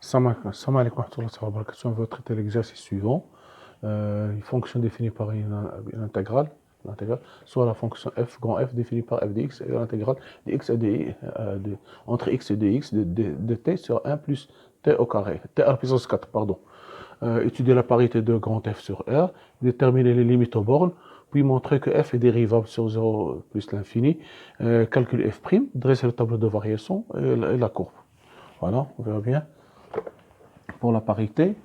Salam alaikum wa rahmatullahi wa barakatuh. On va traiter l'exercice suivant. Une fonction définie par une intégrale, soit la fonction f grand F définie par f de x et l'intégrale de x et entre x et dx de t sur 1 plus t au carré, t à la puissance 4, pardon. Étudier la parité de grand F sur R, déterminer les limites aux bornes, puis montrer que f est dérivable sur 0 plus l'infini, calculer f', dresser le tableau de variation et la courbe. Voilà, on verra bien. Pour la parité,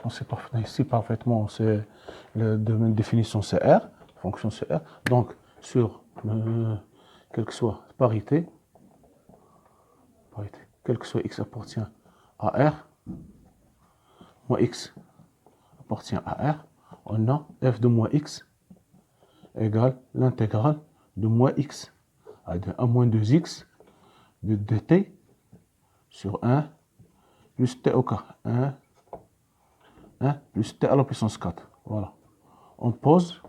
on sait ici parfaitement, c'est le domaine de définition c'est R, fonction c'est R. Donc, sur quelle que soit parité, quel que soit x appartient à R, moins x appartient à R, on a f de moins x égale l'intégrale de moins x à 1 moins 2x de dt sur 1 plus t au carré. 1 plus t à la puissance 4. Voilà. On pose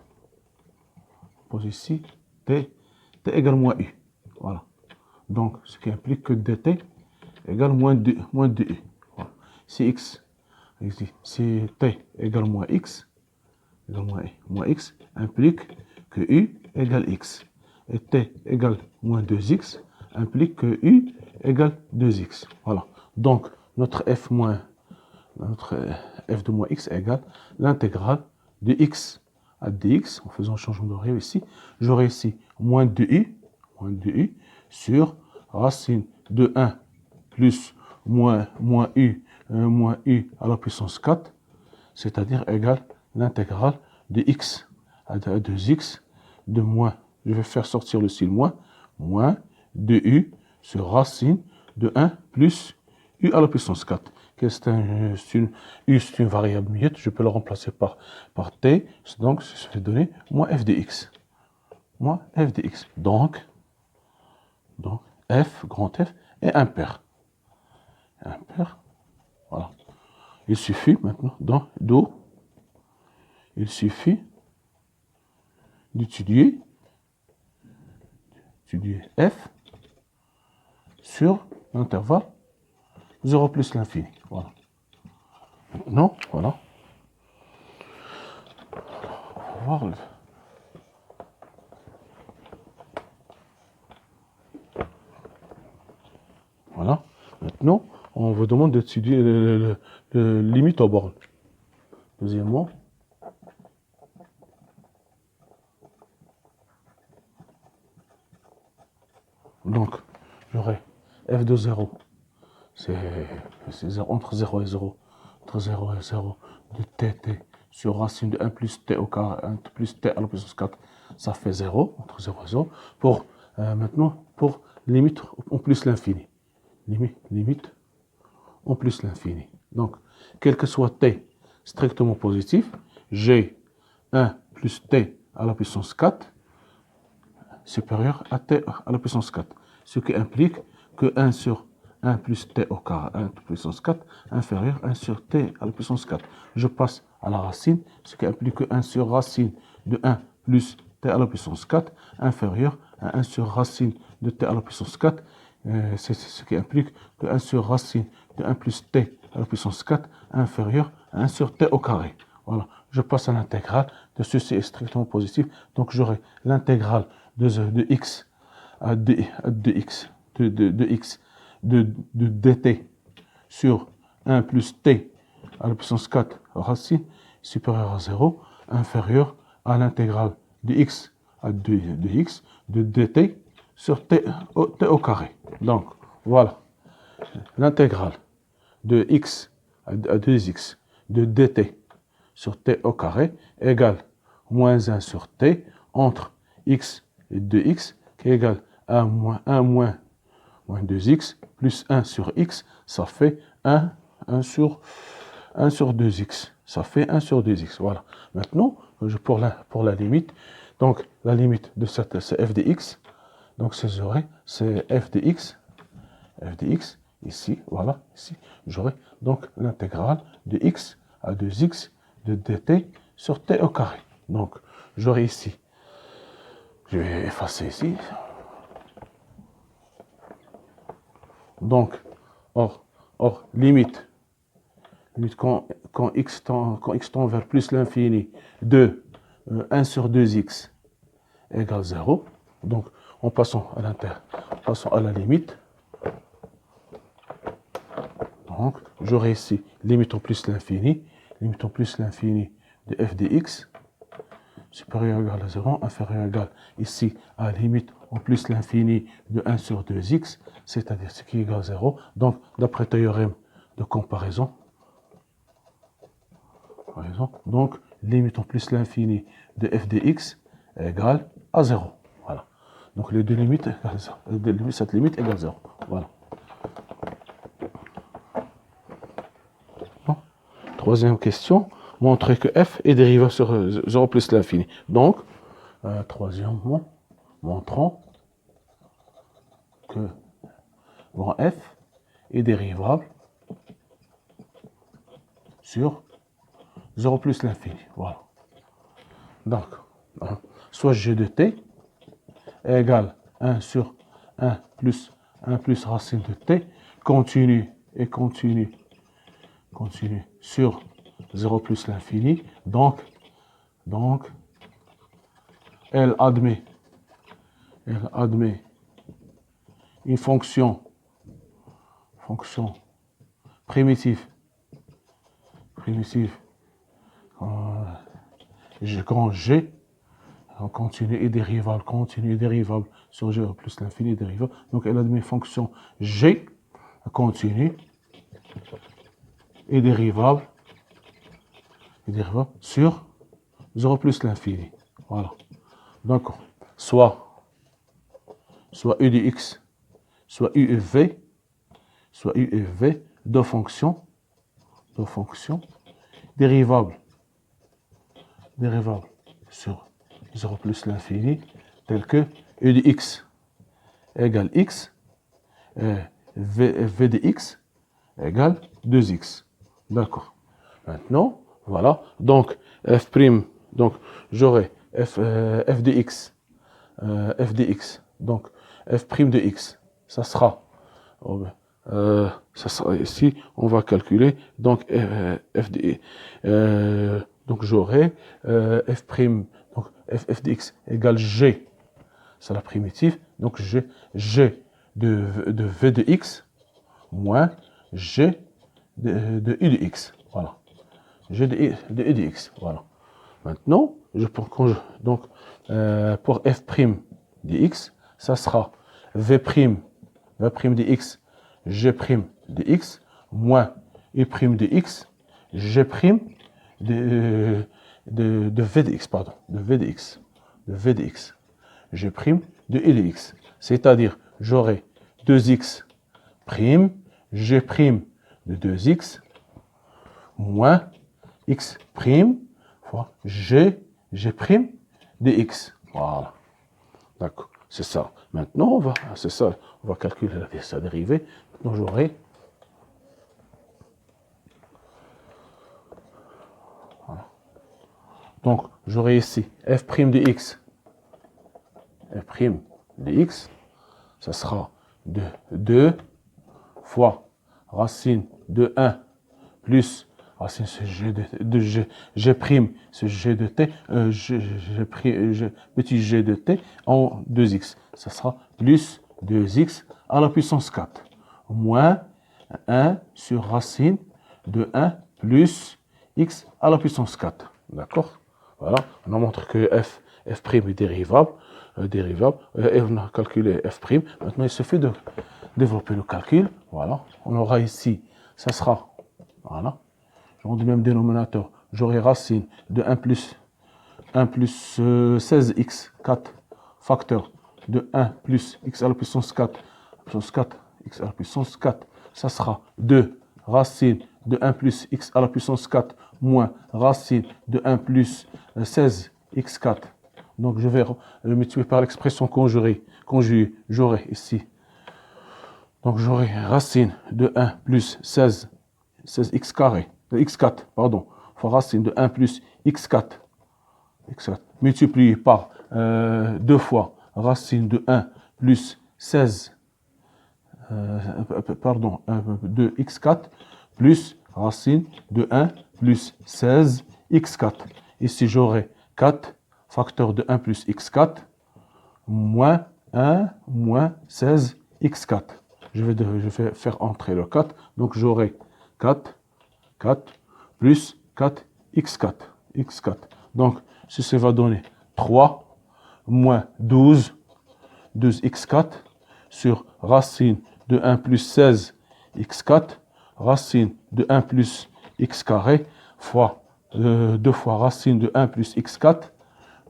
ici t égale moins u. Voilà. Donc, ce qui implique que dt égale moins 2u. Voilà. Si x, si t égale moins x, moins x implique que u égale x. Et t égale moins 2x implique que u égale 2x. Voilà. Donc, notre f de moins x égale l'intégrale de x à dx, en faisant un changement de variable ici, j'aurai ici moins 2u sur racine de 1 plus moins u à la puissance 4, c'est-à-dire égale l'intégrale de x à 2x de moins, je vais faire sortir le signe moins 2u sur racine de 1 plus u à la puissance 4. U, c'est une variable muette, je peux le remplacer par t, donc ça fait donner moins f de x. Donc, f, grand F, est impair. Voilà. Il suffit maintenant, il suffit d'étudier f sur l'intervalle 0 plus l'infini. Voilà. Maintenant, voilà. On va voir voilà. Maintenant, on vous demande d'étudier le limite aux bornes. Deuxièmement, donc, j'aurai f de 0, c'est entre 0 et 0, de t sur racine de 1 plus t au carré, 1 plus t à la puissance 4, ça fait 0, entre 0 et 0. Maintenant, pour limite en plus l'infini. Limite en plus l'infini. Donc, quel que soit t strictement positif, j'ai 1 plus t à la puissance 4 supérieur à t à la puissance 4. Ce qui implique que 1 sur 1 plus t au carré, 1 puissance 4, inférieur à 1 sur t à la puissance 4. Je passe à la racine, ce qui implique que 1 sur racine de 1 plus t à la puissance 4, inférieur à 1 sur racine de t à la puissance 4. C'est ce qui implique que 1 sur racine de 1 plus t à la puissance 4, inférieur à 1 sur t au carré. Voilà. Je passe à l'intégrale de ceci est strictement positif. Donc j'aurai l'intégrale de x à x de dt sur 1 plus t à la puissance 4 racine supérieure à 0 inférieur à l'intégrale de x à de x de dt sur t au carré. Donc voilà l'intégrale de x à 2x de dt sur t au carré égale moins 1 sur t entre x et 2x qui est égal à moins 2x plus 1 sur x, ça fait 1 sur 2x. Ça fait 1 sur 2x. Voilà. Maintenant, pour la limite, donc la limite de cette, c'est f de x. Donc c'est f de x, ici, voilà, ici, j'aurai donc l'intégrale de x à 2x de dt sur t au carré. Donc, j'aurai ici, je vais effacer ici. Donc, Or, limite quand x tend vers plus l'infini de 1 sur 2x égale 0. Donc, en passant à la limite. Donc, j'aurai ici limite en plus l'infini de f de x supérieur ou égal à 0, inférieur ou égal ici à limite en plus l'infini de 1 sur 2x, c'est-à-dire ce qui est égal à 0. Donc, d'après le théorème de comparaison, donc limite en plus l'infini de f de x égale à 0. Voilà. Donc, les deux limites égale à 0. Cette limite égale à 0. Voilà. Troisième question, montrer que f est dérivable sur 0 plus l'infini. Donc, troisièmement, montrons que grand f est dérivable sur 0 plus l'infini. Voilà. Donc, soit g de t égale 1 sur 1 plus racine de t continue sur 0 plus l'infini. Donc, elle admet une fonction primitive grand G, continue et dérivable sur G plus l'infini dérivable. Donc, elle admet une fonction G continue et dérivable sur 0 plus l'infini. Voilà. Donc, soit U de x, soit U et V, deux fonctions dérivables sur 0 plus l'infini, telles que U de x égale x, et V de x égale 2x. D'accord. Maintenant, voilà. Donc, donc j'aurai f de x, donc f' de x, ça sera ici, on va calculer, donc f de donc j'aurai f', donc f de x égale g, c'est la primitive, donc g de v de x moins g de u de x, voilà, g de u de x, voilà. Maintenant, donc pour f' de x, ça sera v' de x, g' de x, moins u' de x, g' de v de x, pardon, de v de x, g' de u de x. C'est-à-dire, j'aurai 2x', g' de 2x, moins x' fois g' de x. Voilà. D'accord. C'est ça. Maintenant, on va calculer sa dérivée. Maintenant, j'aurai donc j'aurai ici f' de x. Ça sera de 2 fois racine de 1 plus racine de g', ce g de t, petit g de t en 2x. Ça sera plus 2x à la puissance 4 moins 1 sur racine de 1 plus x à la puissance 4. D'accord? Voilà, on montre que f' est dérivable, et on a calculé f'. Maintenant, il suffit de développer le calcul. Voilà, on aura ici, ça sera, voilà, du même dénominateur, j'aurai racine de 1 plus 16x, 4 facteur de 1 plus x à la puissance 4, x à la puissance 4, ça sera 2 racine de 1 plus x à la puissance 4 moins racine de 1 plus 16x4. Donc, je vais le multiplier par l'expression conjuguée. J'aurai ici. Donc, j'aurai racine de 1 plus 16x carré, x4, pardon, fois racine de 1 plus x4, multiplié par 2 fois racine de 1 plus 16 pardon, 2x4 plus racine de 1 plus 16x4. Ici, j'aurai 4 facteur de 1 plus x4 moins 1 moins 16x4. Je vais faire entrer le 4. Donc, j'aurai 4 plus 4x4. x4. Donc, ceci va donner 3 moins 12x4 sur racine de 1 plus 16 x4, racine de 1 plus x carré, fois 2 fois racine de 1 plus x4,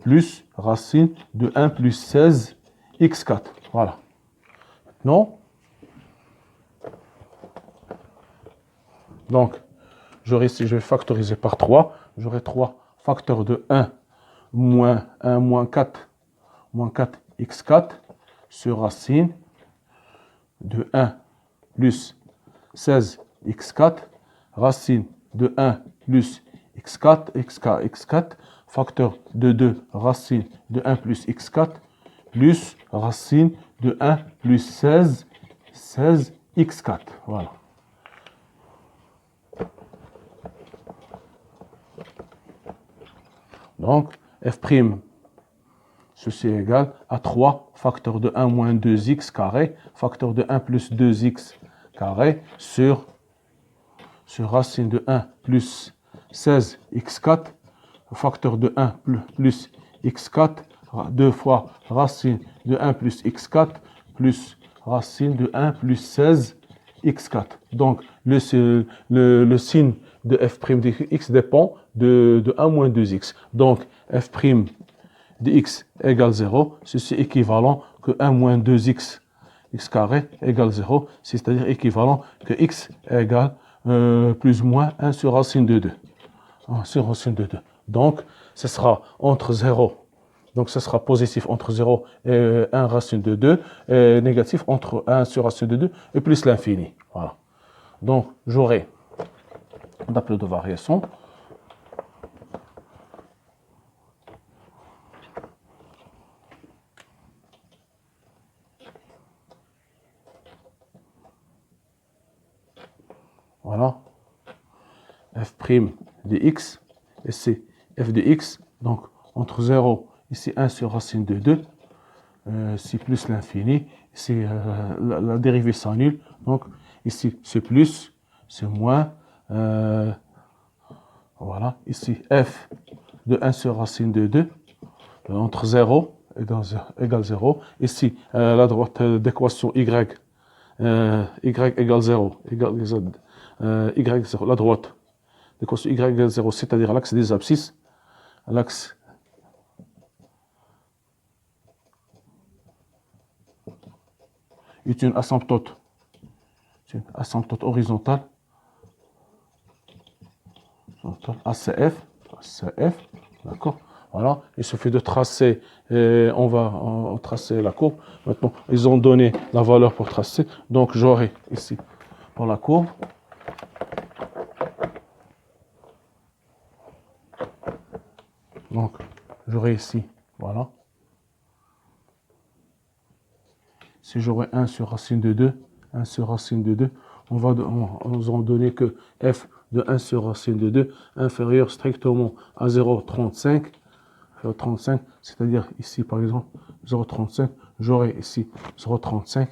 plus racine de 1 plus 16 x4. Voilà. Non? Donc, j'aurai ici, je vais factoriser par 3. J'aurai 3 facteurs de 1 moins 1 moins 4 x4 sur racine de 1 plus 16 x4, racine de 1 plus x4, x4, facteur de 2, racine de 1 plus x4, plus racine de 1 plus 16 x4. Voilà. Donc, f', ceci est égal à 3 facteur de 1 moins 2x carré, facteur de 1 plus 2x carré sur racine de 1 plus 16 x4, facteur de 1 plus x4, 2 fois racine de 1 plus x4, plus racine de 1 plus 16 x4. Donc, le signe de f' de x dépend de 1 moins 2x. Donc, f' de x égale 0, ceci est équivalent que 1 moins 2x x carré égale 0, c'est-à-dire équivalent que x égale plus ou moins 1 sur racine de 2. 1 sur racine de 2. Donc, ce sera entre 0, donc ce sera positif entre 0 et 1 racine de 2, et négatif entre 1 sur racine de 2 et plus l'infini. Voilà. Donc, j'aurai, tableau de variation, voilà, f' de x, et c'est f de x, donc entre 0, ici 1 sur racine de 2, c'est plus l'infini, c'est la dérivée s'annule, donc ici c'est plus, c'est moins, voilà, ici f de 1 sur racine de 2, entre 0 égale 0, ici la droite d'équation y, y égale 0, y 0, la droite d'équation y égale 0, c'est-à-dire l'axe des abscisses, l'axe est une asymptote horizontale, ACF, d'accord. Voilà, il suffit de tracer, on va tracer la courbe. Maintenant, ils ont donné la valeur pour tracer, donc j'aurai ici pour la courbe. Donc, j'aurai ici, voilà. Si j'aurais 1 sur racine de 2, 1 sur racine de 2, on nous a donné que f de 1 sur racine de 2 inférieur strictement à 0,35, c'est-à-dire ici par exemple 0,35, j'aurai ici 0,35,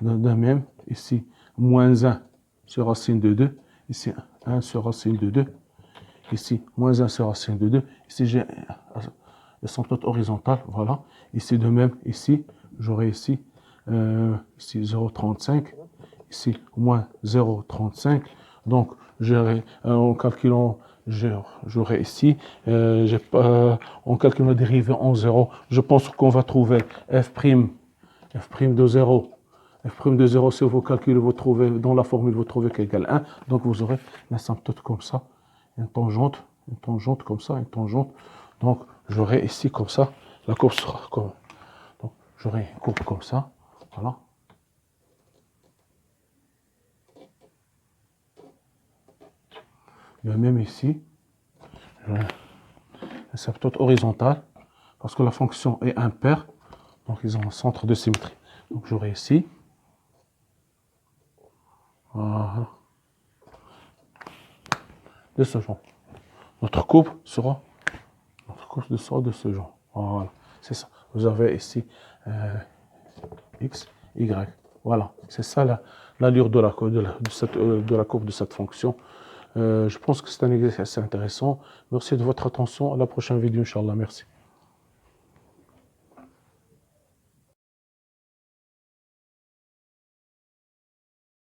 de même ici moins 1 sur racine de 2, ici 1 sur racine de 2, ici moins 1 sur racine de 2, ici j'ai l'asymptote horizontale, voilà, ici de même, ici j'aurai ici 0,35, ici moins 0,35, donc en calculant, j'aurai ici, en calculant la dérivée en 0, je pense qu'on va trouver f' de 0, f' de 0, si vous calculez, vous trouvez, dans la formule, vous trouvez qu'égale 1, donc vous aurez l'asymptote comme ça, une tangente comme ça, une tangente, donc j'aurai ici comme ça, la courbe sera comme, donc j'aurai une courbe comme ça, voilà. Et même ici, l'asymptote horizontale, parce que la fonction est impaire, donc ils ont un centre de symétrie. Donc j'aurai ici Voilà. De ce genre. Notre courbe sera de ce genre. Voilà. C'est ça. Vous avez ici x, y. Voilà. C'est ça l'allure de la courbe de cette fonction. Je pense que c'est un exercice assez intéressant. Merci de votre attention. À la prochaine vidéo, Inch'Allah. Merci.